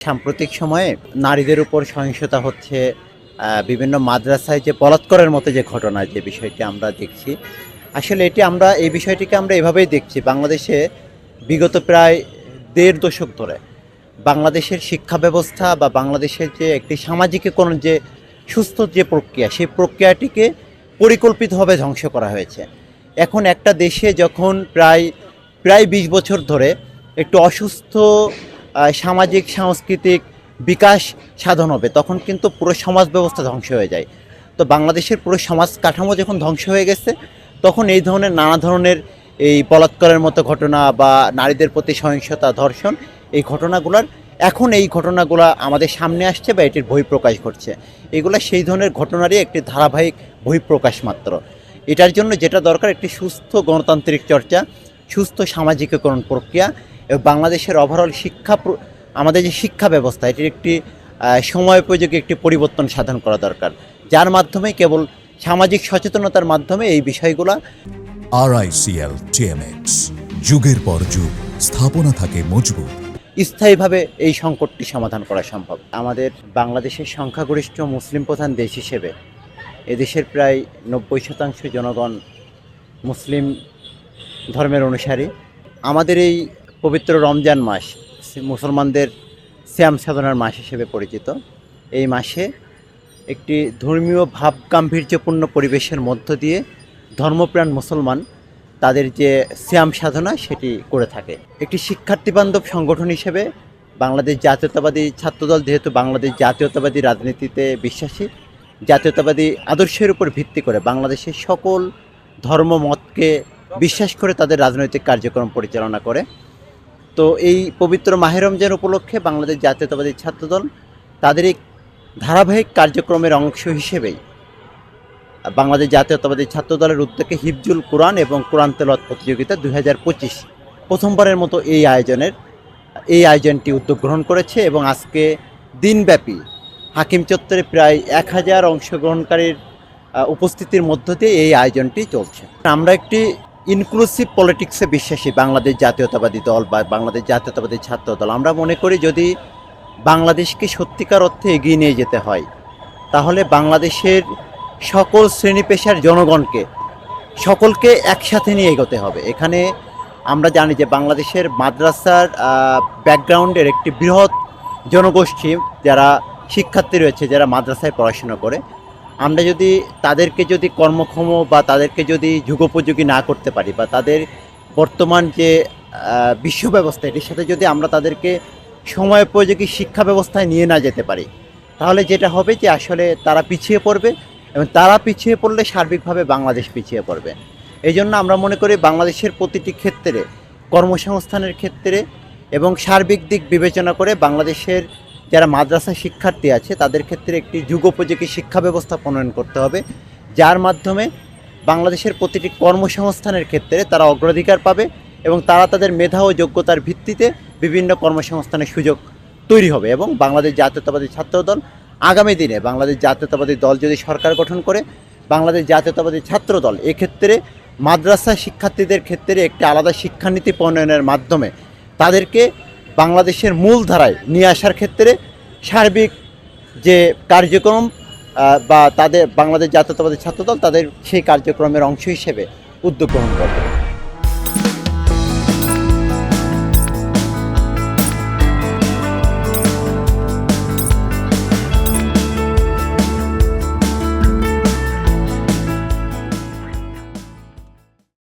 সাম্প্রতিক সময়ে নারীদের উপর সহিংসতা হচ্ছে, বিভিন্ন মাদ্রাসায় যে বলাৎকারের মতো যে ঘটনা, যে বিষয়টি আমরা দেখছি, আসলে আমরা এই বিষয়টিকে আমরা এভাবেই দেখছি। বাংলাদেশে বিগত প্রায় দেড় দশক ধরে বাংলাদেশের শিক্ষা ব্যবস্থা বা বাংলাদেশের যে একটি সামাজিকীকরণ, যে সুস্থ যে প্রক্রিয়া, সেই প্রক্রিয়াটিকে পরিকল্পিতভাবে ধ্বংস করা হয়েছে। এখন একটা দেশে যখন প্রায় প্রায় ২০ বছর ধরে একটু অসুস্থ সামাজিক সাংস্কৃতিক বিকাশ সাধন হবে, তখন কিন্তু পুরো সমাজ ব্যবস্থা ধ্বংস হয়ে যায়। তো বাংলাদেশের পুরো সমাজ কাঠামো যখন ধ্বংস হয়ে গেছে, তখন এই ধরনের নানা ধরনের এই বলাৎকারের মতো ঘটনা বা নারীদের প্রতি সহিংসতা, ধর্ষণ, এই ঘটনাগুলো আমাদের সামনে আসছে বা এটির বহিঃপ্রকাশ ঘটছে। এগুলো সেই ধরনের ঘটনারই একটি ধারাবাহিক বহিঃপ্রকাশ মাত্র। এটার জন্য যেটা দরকার, একটি সুস্থ গণতান্ত্রিক চর্চা, সুস্থ সামাজিকীকরণ প্রক্রিয়া এবং বাংলাদেশের ওভারঅল আমাদের যে শিক্ষা ব্যবস্থা, এটির একটি সময়োপযোগী একটি পরিবর্তন সাধন করা দরকার, যার মাধ্যমে কেবল সামাজিক সচেতনতার মাধ্যমে এই বিষয়গুলো RICL TMX, যুগের পর যুগ স্থাপনা থাকে মজবুত, স্থায়ীভাবে এই সংকটটি সমাধান করা সম্ভব। আমাদের বাংলাদেশের সংখ্যাগরিষ্ঠ মুসলিম প্রধান দেশ হিসেবে এদেশের প্রায় ৯০% জনগণ মুসলিম ধর্মের অনুসারী। আমাদের এই পবিত্র রমজান মাস মুসলমানদের সিয়াম সাধনার মাস হিসেবে পরিচিত। এই মাসে একটি ধর্মীয় ভাব গাম্ভীর্যপূর্ণ পরিবেশের মধ্য দিয়ে ধর্মপ্রাণ মুসলমান তাদের যে সিয়াম সাধনা সেটি করে থাকে। একটি শিক্ষার্থীবান্ধব সংগঠন হিসেবে বাংলাদেশ জাতীয়তাবাদী ছাত্রদল, যেহেতু বাংলাদেশ জাতীয়তাবাদী রাজনীতিতে বিশ্বাসী, জাতীয়তাবাদী আদর্শের উপর ভিত্তি করে বাংলাদেশের সকল ধর্মমতকে বিশ্বাস করে তাদের রাজনৈতিক কার্যক্রম পরিচালনা করে। তো এই পবিত্র মাহে রমজান উপলক্ষে বাংলাদেশ জাতীয়তাবাদী ছাত্রদল তাদের এই ধারাবাহিক কার্যক্রমের অংশ হিসেবেই বাংলাদেশ জাতীয়তাবাদী ছাত্রদলের উদ্যোগে হিফজুল কোরআন এবং কোরআন তেলাওয়াত প্রতিযোগিতা ২০২৫ প্রথমবারের মতো এই আয়োজনটি উদ্যোগ গ্রহণ করেছে এবং আজকে দিনব্যাপী হাকিম চত্বরে প্রায় ১,০০০ অংশগ্রহণকারীর উপস্থিতির মধ্য দিয়ে এই আয়োজনটি চলছে। আমরা একটি ইনক্লুসিভ পলিটিক্সে বিশ্বাসী বাংলাদেশ জাতীয়তাবাদী দল বা বাংলাদেশ জাতীয়তাবাদী ছাত্রদল। আমরা মনে করি, যদি বাংলাদেশকে সত্যিকার অর্থে এগিয়ে নিয়ে যেতে হয়, তাহলে বাংলাদেশের সকল শ্রেণী পেশার জনগণকে সকলকে একসাথে নিয়ে এগোতে হবে। এখানে আমরা জানি যে বাংলাদেশের মাদ্রাসার ব্যাকগ্রাউন্ডের একটি বৃহৎ জনগোষ্ঠী যারা শিক্ষার্থী রয়েছে, যারা মাদ্রাসায় পড়াশোনা করে, আমরা যদি তাদেরকে কর্মক্ষম বা তাদেরকে যদি যুগোপযোগী না করতে পারি বা তাদের বর্তমান যে বিশ্ব ব্যবস্থা, এটির সাথে যদি আমরা তাদেরকে সময়োপযোগী শিক্ষা ব্যবস্থায় নিয়ে না যেতে পারি, তাহলে যেটা হবে যে আসলে তারা পিছিয়ে পড়বে এবং তারা পিছিয়ে পড়লে সার্বিকভাবে বাংলাদেশ পিছিয়ে পড়বে। এই জন্য আমরা মনে করি বাংলাদেশের প্রতিটি ক্ষেত্রে, কর্মসংস্থানের ক্ষেত্রে এবং সার্বিক দিক বিবেচনা করে বাংলাদেশের যারা মাদ্রাসা শিক্ষার্থী আছে তাদের ক্ষেত্রে একটি যুগোপযোগী শিক্ষা ব্যবস্থা প্রণয়ন করতে হবে, যার মাধ্যমে বাংলাদেশের প্রতিটি কর্মসংস্থানের ক্ষেত্রে তারা অগ্রাধিকার পাবে এবং তারা তাদের মেধা ও যোগ্যতার ভিত্তিতে বিভিন্ন কর্মসংস্থানের সুযোগ তৈরি হবে। এবং বাংলাদেশ জাতীয়তাবাদী ছাত্রদল আগামী দিনে, বাংলাদেশ জাতীয়তাবাদী দল যদি সরকার গঠন করে, বাংলাদেশ জাতীয়তাবাদী ছাত্রদল এক্ষেত্রে মাদ্রাসা শিক্ষার্থীদের ক্ষেত্রে একটি আলাদা শিক্ষানীতি প্রণয়নের মাধ্যমে তাদেরকে বাংলাদেশের মূল ধারায় নিয়ে আসার ক্ষেত্রে সার্বিক যে কার্যক্রম বা তাদের বাংলাদেশ জাতীয়তাবাদী ছাত্রদল তাদের সেই কার্যক্রমের অংশ হিসেবে উদ্যোগ গ্রহণ করবে।